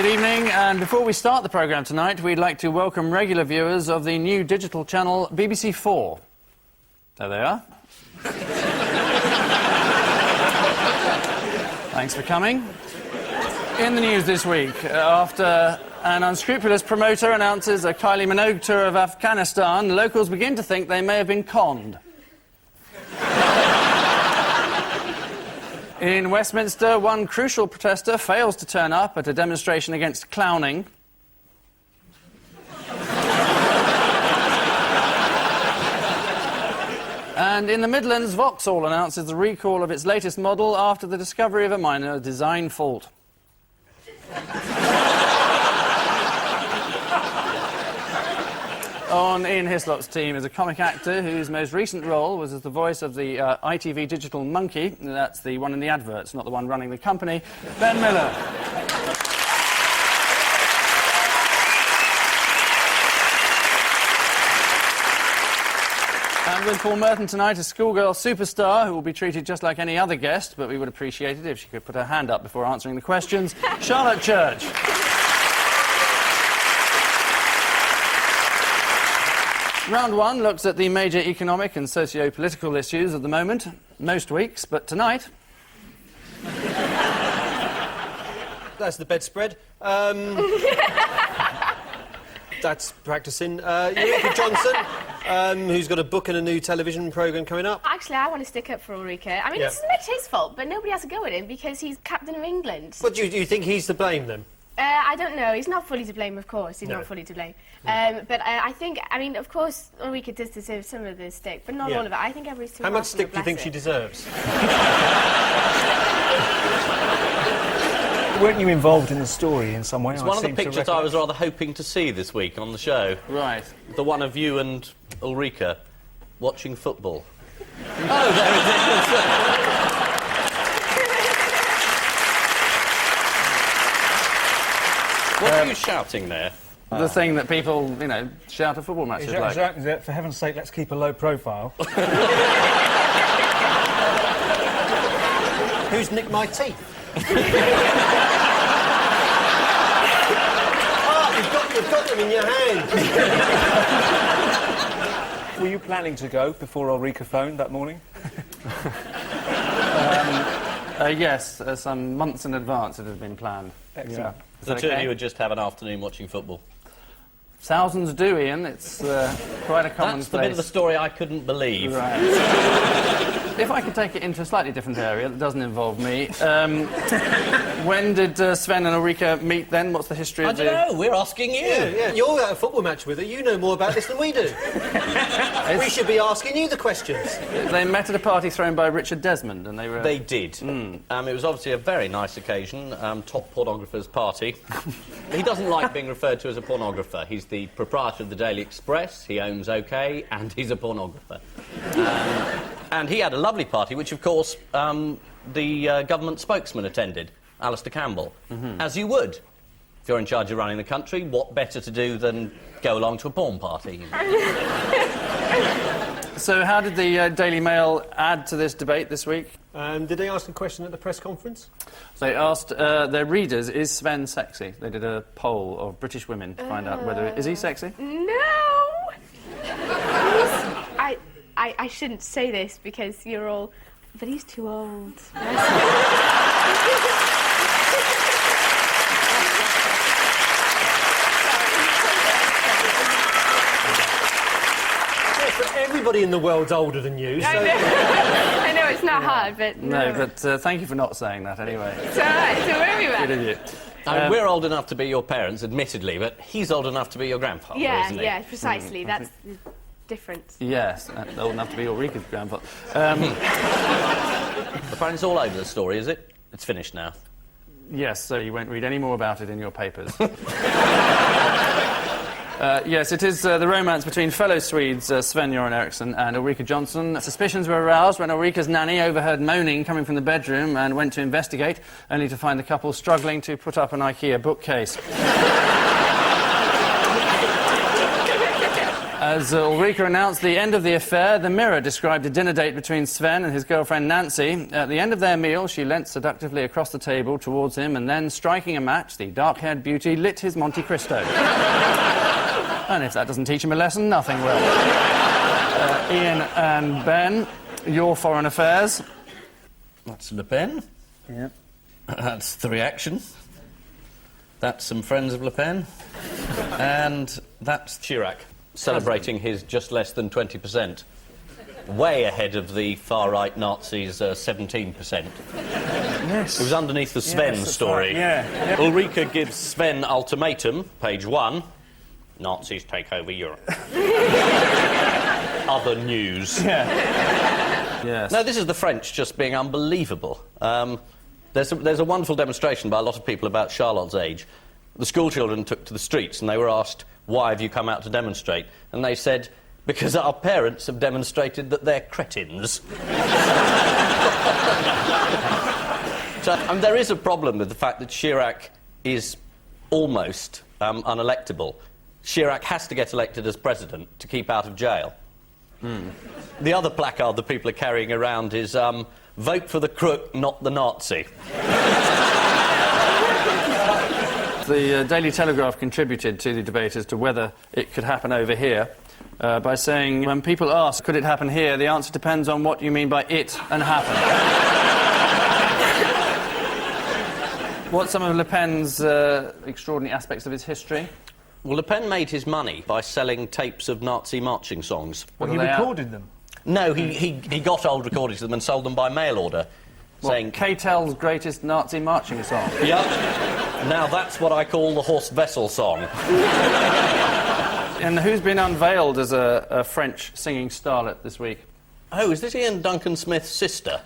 Good evening, and before we start the programme tonight, we'd like to welcome regular viewers of the new digital channel BBC 4. There they are. Thanks for coming. In the news this week, after an unscrupulous promoter announces a Kylie Minogue tour of Afghanistan, locals begin to think they may have been conned. In Westminster, one crucial protester fails to turn up at a demonstration against clowning. And in the Midlands, Vauxhall announces the recall of its latest model after the discovery of a minor design fault. On Ian Hislop's team is a comic actor whose most recent role was as the voice of the ITV digital monkey. That's the one in the adverts, not the one running the company. Ben Miller. And with Paul Merton tonight, a schoolgirl superstar who will be treated just like any other guest, but we would appreciate it if she could put her hand up before answering the questions. Charlotte Church. Round one looks at the major economic and socio-political issues of the moment, most weeks, but tonight... That's the bedspread. That's practising. Ulrika Johnson, who's got a book and a new television programme coming up. Actually, I want to stick up for Ulrika. I mean, It's not his fault, but nobody has a go at him because he's captain of England. But do you think he's to blame, then? I don't know. He's not fully to blame, of course. He's not fully to blame. But I think, I mean, of course, Ulrika does deserve some of the stick, but not all of it. I think everybody's too... How much stick do you think she deserves? Weren't you involved in the story in some way? It's one of the pictures I was rather hoping to see this week on the show. Right. The one of you and Ulrika watching football. Oh, there it is. What are you shouting there? The thing that people, you know, shout at football matches like. For heaven's sake, let's keep a low profile. Who's nicked my teeth? You've got them in your hand. Were you planning to go before Ulrika phoned that morning? Yes, some months in advance it had been planned. Excellent. Yeah. The two of you would just have an afternoon watching football. Thousands do, Ian. It's quite a common That's the bit of the story I couldn't believe. Right. If I could take it into a slightly different area that doesn't involve me, when did Sven and Ulrika meet then? What's the history of I don't know, we're asking you. Yeah, you're at a football match with her. You know more about this than we do. We should be asking you the questions. They met at a party thrown by Richard Desmond, and they were... They did. It was obviously a very nice occasion, top pornographer's party. He doesn't like being referred to as a pornographer. He's the proprietor of the Daily Express, he owns OK, and he's a pornographer. And he had a lovely party, which, of course, the government spokesman attended, Alistair Campbell. As you would. If you're in charge of running the country, what better to do than go along to a porn party? So how did the Daily Mail add to this debate this week? Did they ask a question at the press conference? They asked their readers, is Sven sexy? They did a poll of British women to find out whether... Is he sexy? No! I shouldn't say this because you're all... But he's too old. Everybody in the world's older than you, so... I know, it's not hard, but... No, but thank you for not saying that anyway. It's all right, so where are we at? Good idiot. I mean, we're old enough to be your parents, admittedly, but he's old enough to be your grandfather, isn't he? Yeah, precisely. That's the difference. Yes, old enough to be Ulrika's grandfather. Apparently it's all over the story, is it? It's finished now. Yes, so you won't read any more about it in your papers. Yes, it is the romance between fellow Swedes Sven-Göran Eriksson and Ulrika Johnson. Suspicions were aroused when Ulrika's nanny overheard moaning coming from the bedroom and went to investigate, only to find the couple struggling to put up an IKEA bookcase. As Ulrika announced the end of the affair, the Mirror described a dinner date between Sven and his girlfriend Nancy. At the end of their meal, she leant seductively across the table towards him and then, striking a match, the dark-haired beauty lit his Monte Cristo. And if that doesn't teach him a lesson, nothing will. Ian and Ben, your foreign affairs. That's Le Pen. Yeah. That's the reaction. That's some friends of Le Pen. And that's Chirac, celebrating his just less than 20%. Way ahead of the far-right Nazis' 17%. Yes. It was underneath the Sven story. Right. Yeah. Ulrika gives Sven ultimatum, page 1. Nazis take over Europe. Other news. Yeah. Yes. No, this is the French just being unbelievable. There's a wonderful demonstration by a lot of people about Charlotte's age. The schoolchildren took to the streets and they were asked, why have you come out to demonstrate? And they said, because our parents have demonstrated that they're cretins. So, there is a problem with the fact that Chirac is almost unelectable. Chirac has to get elected as president to keep out of jail. The other placard that people are carrying around is, vote for the crook, not the Nazi. The Daily Telegraph contributed to the debate as to whether it could happen over here by saying, when people ask, could it happen here, the answer depends on what you mean by it and happen. What's some of Le Pen's extraordinary aspects of his history? Well, Le Pen made his money by selling tapes of Nazi marching songs. Well, he recorded them. No, he got old recordings of them and sold them by mail order, saying... K-Tel's greatest Nazi marching song. Yep. Now that's what I call the Horst Wessel song. And who's been unveiled as a French singing starlet this week? Oh, is this Ian Duncan Smith's sister?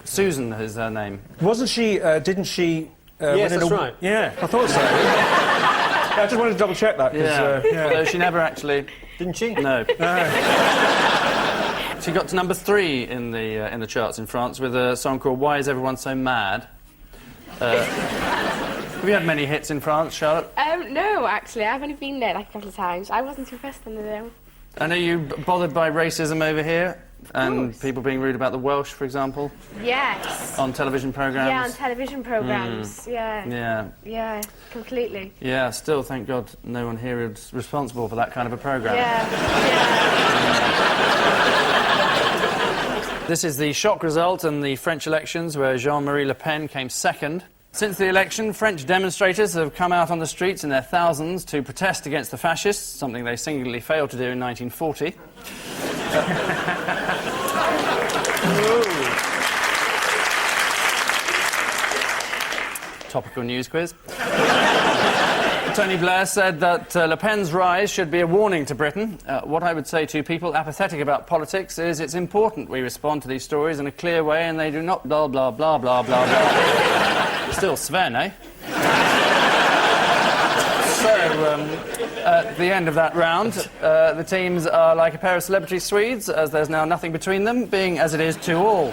Susan is her name. Wasn't she, didn't she... Yes, that's right. Yeah, I thought so. Yeah, I just wanted to double-check that, because... So she never actually... Didn't she? No. She got to number 3 in the charts in France with a song called Why Is Everyone So Mad? Have you had many hits in France, Charlotte? No, actually, I've only been there like a couple of times. I wasn't impressed in them. And are you bothered by racism over here? And people being rude about the Welsh, for example? Yes. On television programmes? Yeah, on television programmes. Yeah. Yeah. Yeah, completely. Yeah, still, thank God, no one here is responsible for that kind of a programme. Yeah. This is the shock result in the French elections, where Jean-Marie Le Pen came second. Since the election, French demonstrators have come out on the streets in their thousands to protest against the fascists, something they singularly failed to do in 1940. Topical news quiz. Tony Blair said that Le Pen's rise should be a warning to Britain. What I would say to people apathetic about politics is it's important we respond to these stories in a clear way and they do not blah, blah, blah, blah, blah, blah. Still Sven, eh? At the end of that round, the teams are like a pair of celebrity Swedes, as there's now nothing between them, being as it is 2-all.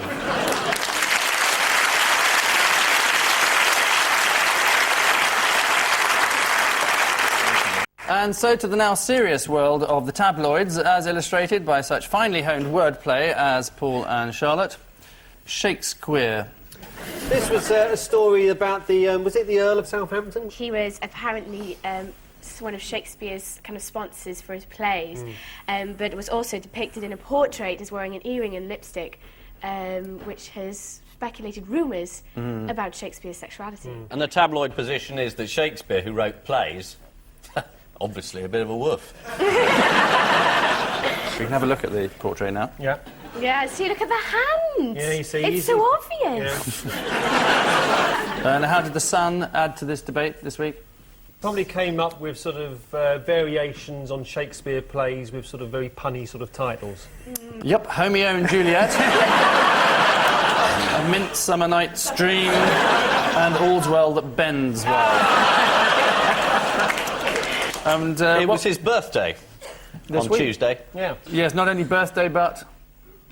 And so to the now serious world of the tabloids, as illustrated by such finely honed wordplay as Paul and Charlotte. Shakespeare. This was a story about the, was it the Earl of Southampton? He was apparently one of Shakespeare's kind of sponsors for his plays, but it was also depicted in a portrait as wearing an earring and lipstick, which has speculated rumours about Shakespeare's sexuality. And the tabloid position is that Shakespeare, who wrote plays, obviously a bit of a woof. We can have a look at the portrait now. Yeah. Yeah, see, look at the hands! Yeah, you see, it's so obvious! Yeah. And how did The Sun add to this debate this week? Probably came up with sort of variations on Shakespeare plays with sort of very punny sort of titles. Yep, Romeo and Juliet. A Midsummer Night's Dream. And All's Well That Bends Well. And it was his birthday on week? Tuesday. Yeah. Yes, not only birthday, but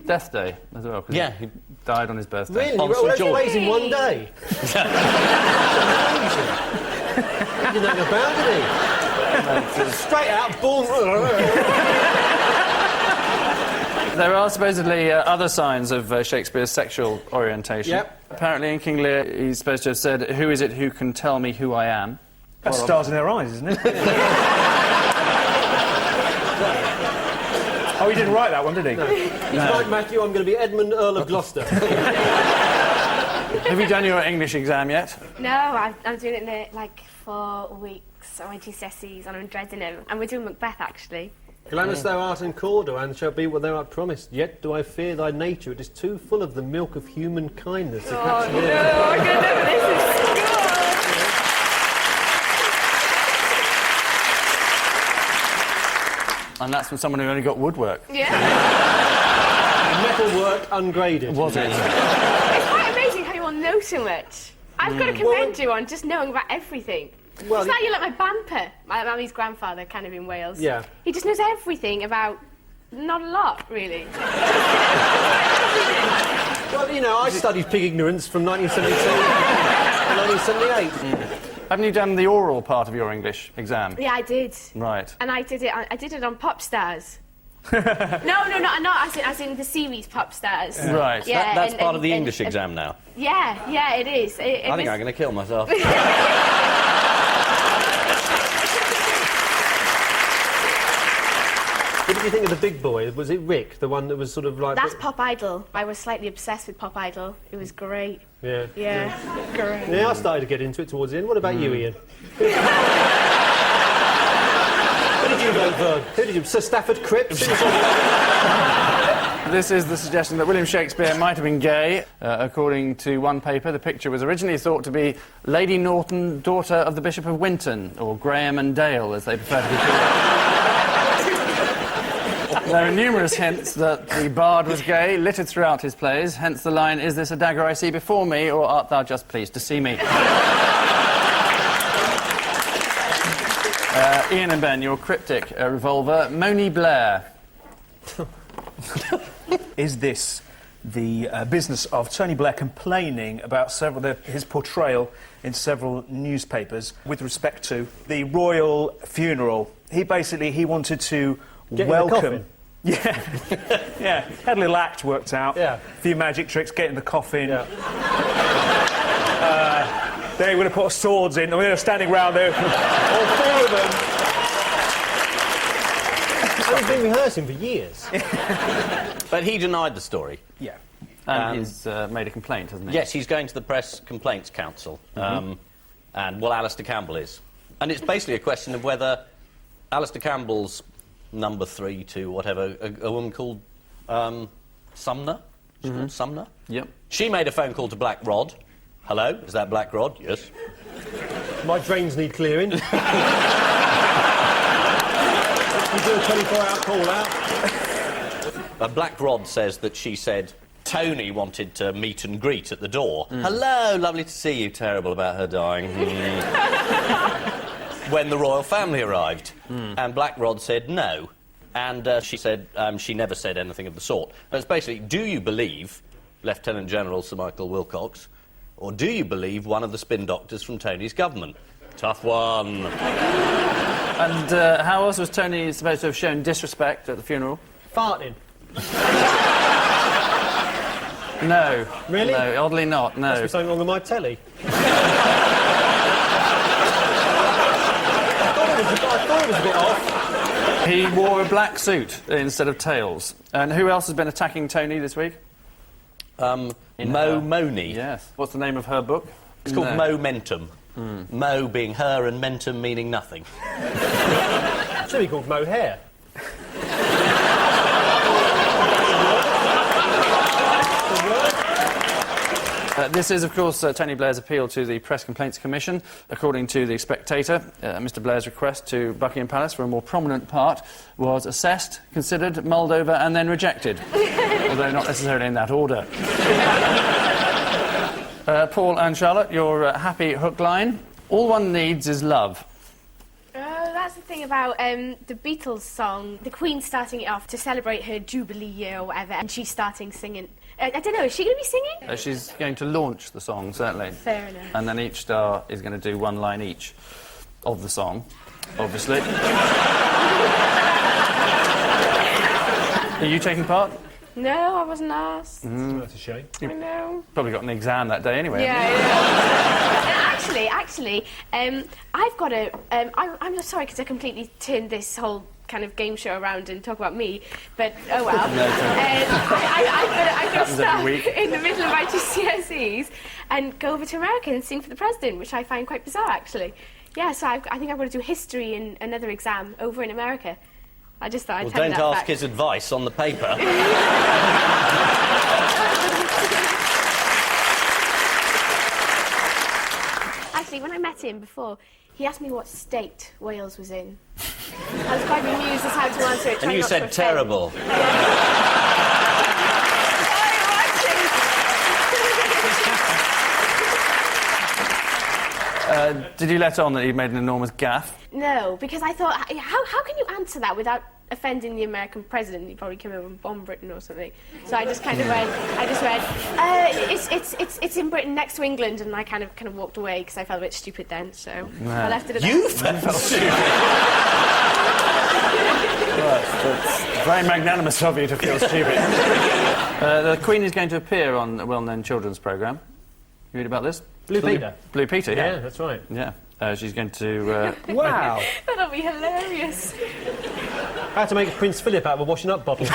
death day as well. 'Cause Yeah. he died on his birthday. Really? On You wrote St. those George. plays in one day? He did nothing about it, did he? Straight out, born... There are supposedly other signs of Shakespeare's sexual orientation. Yep. Apparently in King Lear, he's supposed to have said, "Who is it who can tell me who I am?" That's stars in their eyes, isn't it? Oh, he didn't write that one, did he? No. He's like Matthew, I'm going to be Edmund, Earl of Gloucester. Have you done your English exam yet? No, I'm doing it in like 4 weeks. I went to GCSEs and I'm dreading them. And we're doing Macbeth, actually. Glamorous thou art in Cawdor, and shall be what thou art promised. Yet do I fear thy nature, it is too full of the milk of human kindness. To catch Oh, no, I can't never this is And that's from someone who only got woodwork. Yeah. Metalwork ungraded. Was it? It's quite amazing how you all know so much. I've got to commend you on just knowing about everything. Well, It's like you're like my bamper. My mummy's grandfather, kind of in Wales. Yeah. He just knows everything about not a lot, really. Well, you know, I studied pig ignorance from 1972 to 1978. Haven't you done the oral part of your English exam? Yeah, I did. Right. And I did it on Pop Stars. not as in the series Pop Stars. Right. Yeah, That's part of the English exam now. Yeah, it is. I think I'm going to kill myself. What did you think of the big boy? Was it Rick, the one that was sort of like... That's Pop Idol. I was slightly obsessed with Pop Idol. It was great. Yeah. Yeah, great. Yeah, I started to get into it towards the end. What about you, Ian? Who did you vote for? Who did you... Sir Stafford Cripps? This is the suggestion that William Shakespeare might have been gay. According to one paper, the picture was originally thought to be Lady Norton, daughter of the Bishop of Winton, or Graham and Dale, as they prefer to be called. There are numerous hints that the bard was gay, littered throughout his plays, hence the line, "Is this a dagger I see before me, or art thou just pleased to see me?" Ian and Ben, your cryptic revolver, Moni Blair. Is this the business of Tony Blair complaining about his portrayal in several newspapers with respect to the royal funeral? He wanted to Get welcome... in the coffin. Yeah, yeah. Had a little act worked out. Yeah. A few magic tricks, get in the coffin. Yeah. They would have put swords in, and we were standing round there, all four of them. He's been rehearsing for years. But he denied the story. Yeah. And he's made a complaint, hasn't he? Yes, he's going to the Press Complaints Council. And, well, Alistair Campbell is. And it's basically a question of whether Alistair Campbell's number 3 to whatever, a woman called Sumner? She's called Sumner? Yep. She made a phone call to Black Rod. Hello, is that Black Rod? Yes. My drains need clearing. You do a 24-hour call-out. Black Rod says that she said Tony wanted to meet and greet at the door. Hello, lovely to see you. Terrible about her dying. When the royal family arrived. And Black Rod said no. And she said she never said anything of the sort. And it's basically, do you believe Lieutenant General Sir Michael Wilcox, or do you believe one of the spin doctors from Tony's government? Tough one. And how else was Tony supposed to have shown disrespect at the funeral? Farting. No. Really? No, oddly not, no. Must be something wrong with my telly. I thought it was a bit off. He wore a black suit instead of tails. And who else has been attacking Tony this week? Moni. Yes. What's the name of her book? It's called Momentum. Mo being her and mentum meaning nothing. It should be called mohair. This is, of course, Tony Blair's appeal to the Press Complaints Commission. According to The Spectator, Mr Blair's request to Buckingham Palace for a more prominent part was assessed, considered, mulled over and then rejected. Although not necessarily in that order. Paul and Charlotte, your happy hook line. All one needs is love. That's the thing about the Beatles song, the Queen starting it off to celebrate her Jubilee year or whatever, and she's starting singing. I don't know, is she going to be singing? She's going to launch the song, certainly. Fair enough. And then each star is going to do one line each of the song, obviously. Are you taking part? No, I wasn't asked. That's a shame. I know. Probably got an exam that day anyway. Actually, I've got a... I'm sorry, because I completely turned this whole kind of game show around and talk about me, but oh well. I've got to start in the middle of my GCSEs and go over to America and sing for the president, which I find quite bizarre, actually. Yeah, so I think I'm going to do history in another exam over in America. I just thought I'd tell you that don't ask fact. his advice on the paper. Actually, when I met him before, he asked me what state Wales was in. I was quite amused as how to answer it. And you said terrible. Did you let on that he'd made an enormous gaffe? No, because I thought, how can you answer that without offending the American president? He'd probably come over and bomb Britain or something. So I just kind of went, it's in Britain next to England, and I kind of walked away because I felt a bit stupid then. So I left it at that. You felt stupid. Well, that's very magnanimous of you to feel stupid. The Queen is going to appear on a well-known children's programme. You read about this? Blue Peter. Blue Peter, yeah. Yeah, that's right. Yeah. She's going to... Wow. That'll be hilarious. How to make a Prince Philip out of a washing up bottle.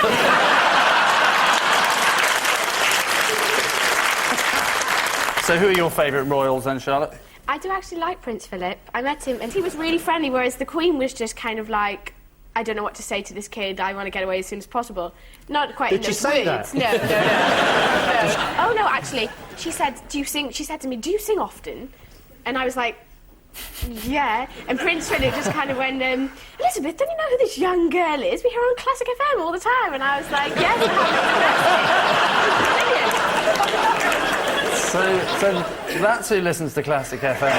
So who are your favourite royals then, Charlotte? I do actually like Prince Philip. I met him and he was really friendly, whereas the Queen was just kind of like, I don't know what to say to this kid, I want to get away as soon as possible. Not quite in Did she those say words. that? No. Oh, no, actually, she said, do you sing... She said to me, do you sing often? And I was like, yeah. And Prince Philip just kind of went, Elizabeth, don't you know who this young girl is? We hear her on Classic FM all the time. And I was like, yes. So that's who listens to Classic FM.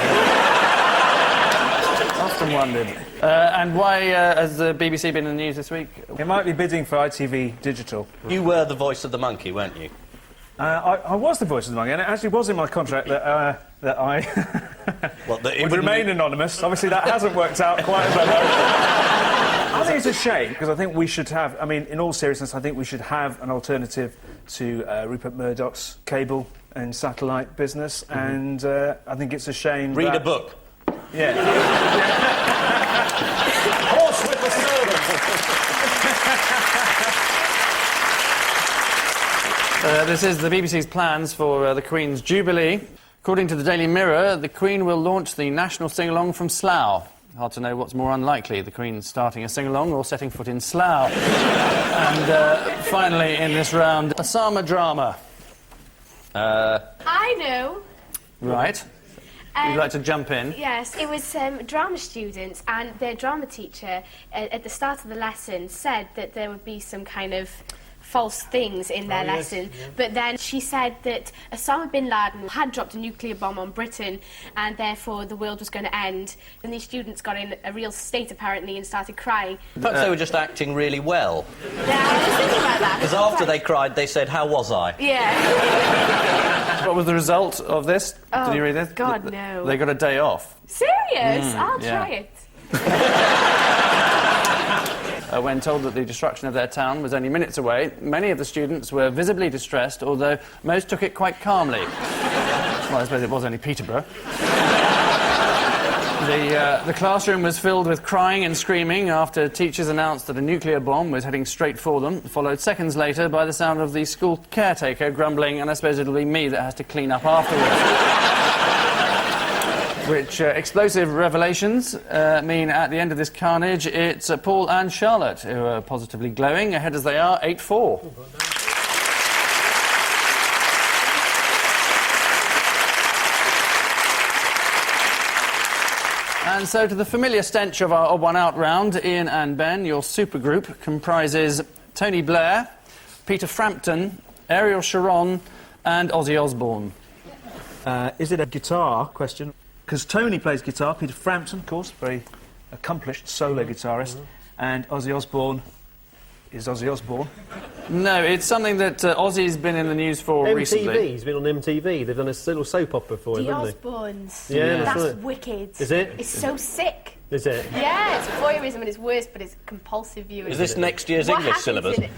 Often wondered. And why has the BBC been in the news this week? It might be bidding for ITV Digital. You were the voice of the monkey, weren't you? I was the voice of the monkey, and it actually was in my contract that I would remain anonymous. Obviously, that hasn't worked out quite as well. I think it's a shame, because I think we should have... I mean, in all seriousness, I think we should have an alternative to Rupert Murdoch's cable and satellite business, and I think it's a shame Read a book. Yeah. Horse with the servant. This is the BBC's plans for the Queen's Jubilee. According to the Daily Mirror, the Queen will launch the national sing-along from Slough. Hard to know what's more unlikely, the Queen starting a sing-along or setting foot in Slough. And finally, in this round, a Sama drama. I know. Right. You'd like to jump in? Yes, it was drama students, and their drama teacher, at the start of the lesson, said that there would be some kind of false things in their lesson, but then she said that Osama bin Laden had dropped a nuclear bomb on Britain, and therefore the world was going to end. And these students got in a real state, apparently, and started crying. Perhaps they were just acting really well. Yeah, I was thinking about that. Because after they cried, they said, how was I? Yeah. What was the result of this? Did you read this? God, no. They got a day off. Serious? I'll try it. When told that the destruction of their town was only minutes away, many of the students were visibly distressed, although most took it quite calmly. Well, I suppose it was only Peterborough. The classroom was filled with crying and screaming after teachers announced that a nuclear bomb was heading straight for them, followed seconds later by the sound of the school caretaker grumbling, and I suppose it'll be me that has to clean up afterwards. Which explosive revelations mean at the end of this carnage, it's Paul and Charlotte who are positively glowing, ahead as they are, 8-4. And so to the familiar stench of our odd one out round, Ian and Ben, your supergroup comprises Tony Blair, Peter Frampton, Ariel Sharon and Ozzy Osbourne. Is it a guitar question? Because Tony plays guitar, Peter Frampton, of course, very accomplished solo guitarist, and Ozzy Osbourne is Ozzy Osbourne. No, it's something that Ozzy's been in the news for recently. He's been on MTV. They've done a little soap opera for him, The haven't they? Osbournes. Yeah, that's right. wicked. Is it? It's so sick. Is it? Yeah, it's voyeurism and it's worse, but it's compulsive viewing. Is this next year's What English happens syllabus? in it-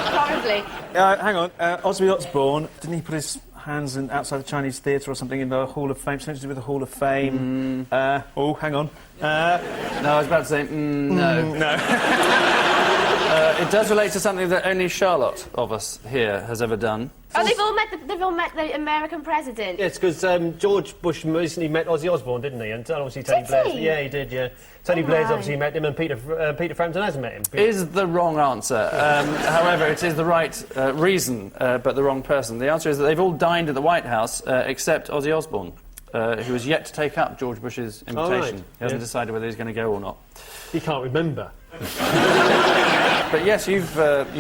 Probably. Hang on, Osby Osborne, didn't he put his hands outside the Chinese theatre or something in the Hall of Fame? Something to do with the Hall of Fame. Oh, hang on. No, I was about to say, no. No. It does relate to something that only Charlotte of us here has ever done. Oh, they've all met the American president. Yes, because George Bush recently met Ozzy Osbourne, didn't he? And obviously Tony Did Blair's... he? Yeah, he did, yeah. Tony Oh, Blair's my. obviously met him, and Peter Frampton hasn't met him. Is the wrong answer. However, it is the right reason, but the wrong person. The answer is that they've all dined at the White House, except Ozzy Osbourne, who has yet to take up George Bush's invitation. Oh, right. He hasn't decided whether he's going to go or not. He can't remember. But yes, you've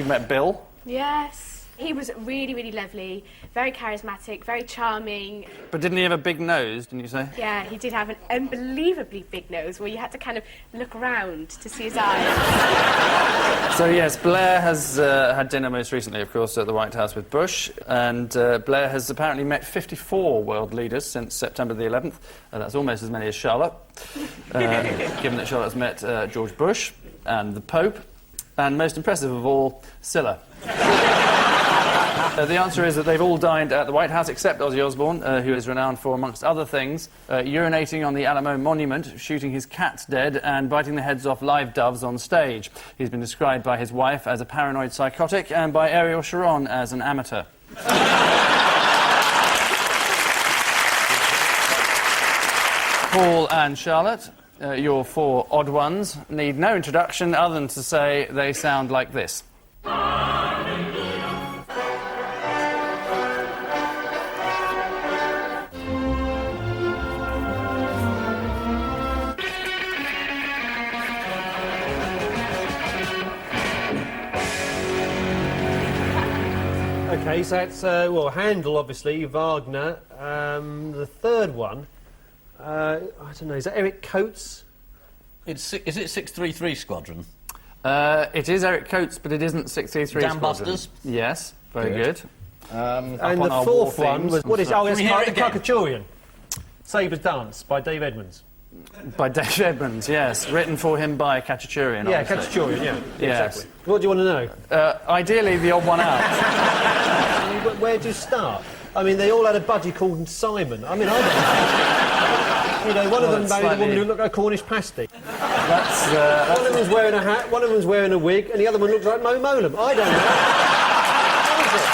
met Bill. Yes. He was really, really lovely, very charismatic, very charming. But didn't he have a big nose, didn't you say? Yeah, he did have an unbelievably big nose where you had to kind of look around to see his eyes. So yes, Blair has had dinner most recently, of course, at the White House with Bush, and Blair has apparently met 54 world leaders since September the 11th. That's almost as many as Charlotte, given that Charlotte's met George Bush and the Pope, and most impressive of all, Scylla. The answer is that they've all dined at the White House except Ozzy Osbourne, who is renowned for, amongst other things, urinating on the Alamo Monument, shooting his cats dead, and biting the heads off live doves on stage. He's been described by his wife as a paranoid psychotic and by Ariel Sharon as an amateur. Paul and Charlotte, your four odd ones, need no introduction other than to say they sound like this. OK, so that's, well, Handel, obviously, Wagner. The third one, I don't know, is that Eric Coates? Is it 633 Squadron? It is Eric Coates, but it isn't 633 Dam Squadron. Busters? Yes, very good. And on the our fourth war one themes. was... What is... Oh, it's Can we hear it again? Carcaturian. Saber's Dance by Dave Edmonds. By Dave Edmonds, yes. Written for him by Cacciaturian, Yeah, obviously. Carcaturian, yeah. Yes. Exactly. What do you want to know? Ideally, the odd one out. I mean, where do you start? I mean, they all had a budgie called Simon. I mean, I don't know. You know, one of them it's married a woman slightly- who looked like a Cornish pasty. That's One of them's wearing a hat, one of them's wearing a wig, and the other one looks like Mo Molam. I don't know. What is it?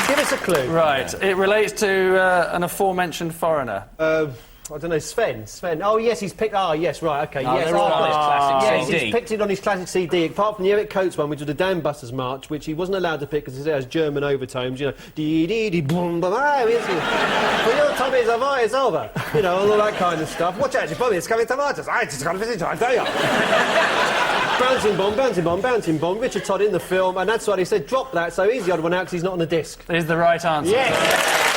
Give us a clue. right. It relates to an aforementioned foreigner. I don't know, Sven. Oh, yes, he's picked... Ah, yes, right, OK, Oh, yes. they're all on his classic Yes, CD. he's picked it on his classic CD, apart from the Eric Coates one, which was the Dam Busters March, which he wasn't allowed to pick because it has German overtones, you know, dee-dee-dee-boom, boom, ah, for your Tommy is over, it's over. You know, all that kind of stuff. Watch out, Bobby, it's coming tomatoes. I just got to visit you, I tell you. Bouncing bomb, bouncing bomb, bouncing bomb. Richard Todd in the film, and that's why he said, drop that, so he's the odd one out because he's not on the disc. Is the right answer. Yes!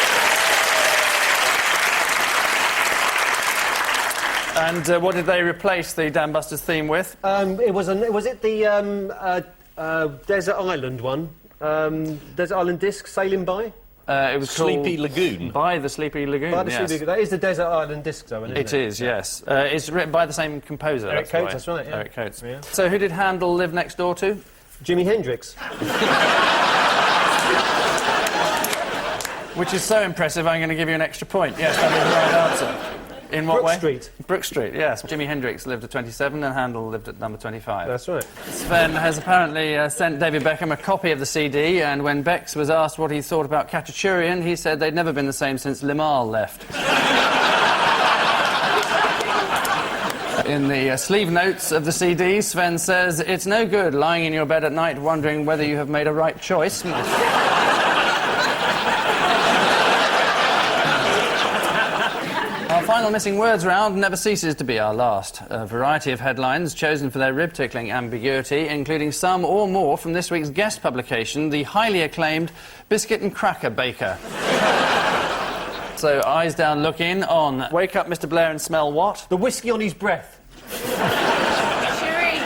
And what did they replace the Dam Busters theme with? Was it the Desert Island one? Desert Island disc, Sailing By? It was Sleepy called Lagoon. By the Sleepy Lagoon, By the yes. Sleepy- that is the Desert Island disc, though, isn't it? It is, yes. It's written by the same composer. Eric that's Coates, why. that's right, yeah. Eric Coates. Yeah. So who did Handel live next door to? Jimi Hendrix. Which is so impressive, I'm going to give you an extra point. Yes, that is the right answer. In what Brook way? Street. Brook Street, yes. Jimi Hendrix lived at 27 and Handel lived at number 25. That's right. Sven has apparently sent David Beckham a copy of the CD, and when Bex was asked what he thought about Cacciaturian, he said they'd never been the same since Limahl left. In the sleeve notes of the CD, Sven says, "It's no good lying in your bed at night wondering whether you have made a right choice." Our final missing words round never ceases to be our last. A variety of headlines chosen for their rib-tickling ambiguity, including some or more from this week's guest publication, the highly acclaimed Biscuit and Cracker Baker. So, eyes down, look in on Wake Up, Mr. Blair, and Smell What? The whiskey on his breath. Cherie.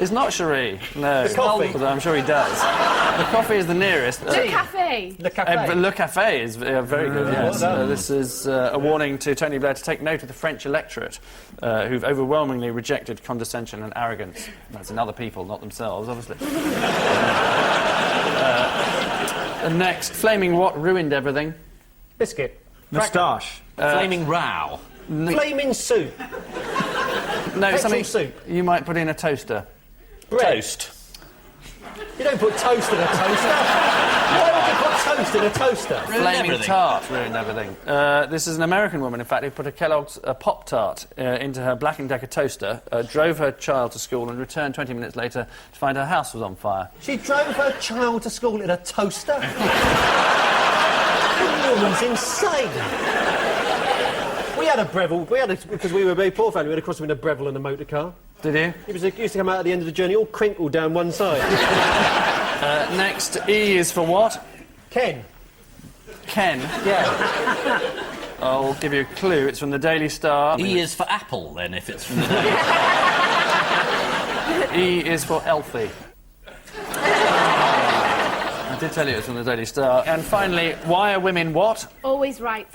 It's not Cherie. No. The coffee. Although I'm sure he does. The coffee is the nearest. Le Café. Le Café. Le Café is very good, yes. well done. This is a warning to Tony Blair to take note of the French electorate, who've overwhelmingly rejected condescension and arrogance. That's in other people, not themselves, obviously. Next, flaming what ruined everything? Biscuit. Moustache. Flaming row. Flaming soup. No, Petrol something soup. you might put in a toaster. Bread. Toast. You don't put toast in a toaster. Why would you put toast in a toaster? Flaming everything. tart ruined everything. This is an American woman, in fact, who put a Kellogg's Pop-Tart into her Black & Decker toaster, drove her child to school and returned 20 minutes later to find her house was on fire. She drove her child to school in a toaster? The woman's insane. We had a Breville, because we were a very poor family, we had a cross between a Breville and a motor car. Did you? He used to come out at the end of the journey all crinkled down one side. Next, E is for what? Ken. Ken. Yeah. I'll give you a clue. It's from the Daily Star. E is for apple, then, if it's from the day. E is for Elfie. I did tell you it's from the Daily Star. And finally, why are women what? Always right.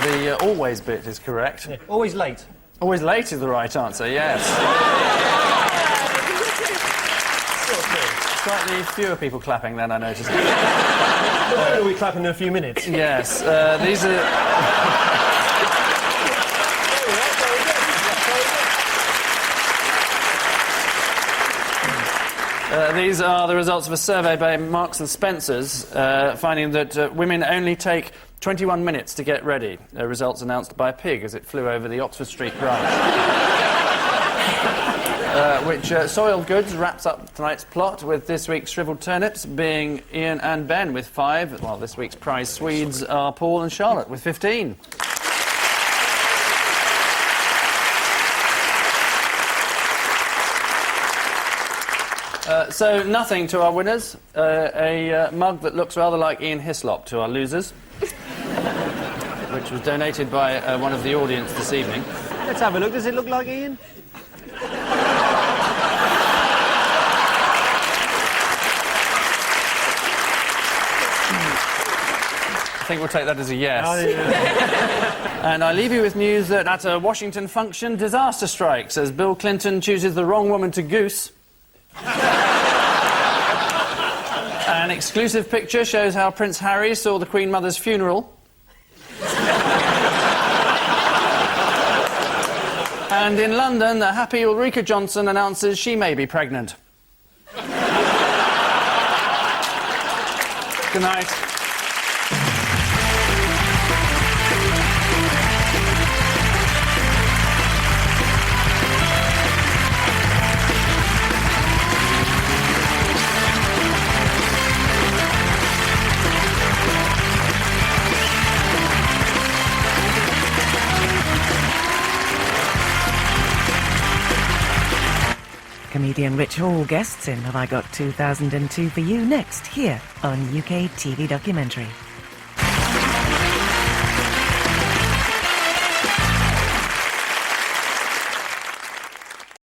The always bit is correct. Yeah. Always late. Always late is the right answer, yes. Slightly fewer people clapping than I noticed. We'll be clapping in a few minutes. Yes, these are... These are the results of a survey by Marks and Spencer's, finding that women only take 21 minutes to get ready. Results announced by a pig as it flew over the Oxford Street branch. Which Soiled Goods wraps up tonight's plot with this week's Shrivelled Turnips being Ian and Ben with 5, while this week's prize Swedes are Paul and Charlotte with 15. So, nothing to our winners. A mug that looks rather like Ian Hislop to our losers, which was donated by one of the audience this evening. Let's have a look. Does it look like Ian? I think we'll take that as a yes. And I leave you with news that at a Washington function, disaster strikes as Bill Clinton chooses the wrong woman to goose. An exclusive picture shows how Prince Harry saw the Queen Mother's funeral. And in London, the happy Ulrika Johnson announces she may be pregnant. Good night. Comedian Rich Hall guests in Have I Got 2002 for you next here on UK TV Documentary.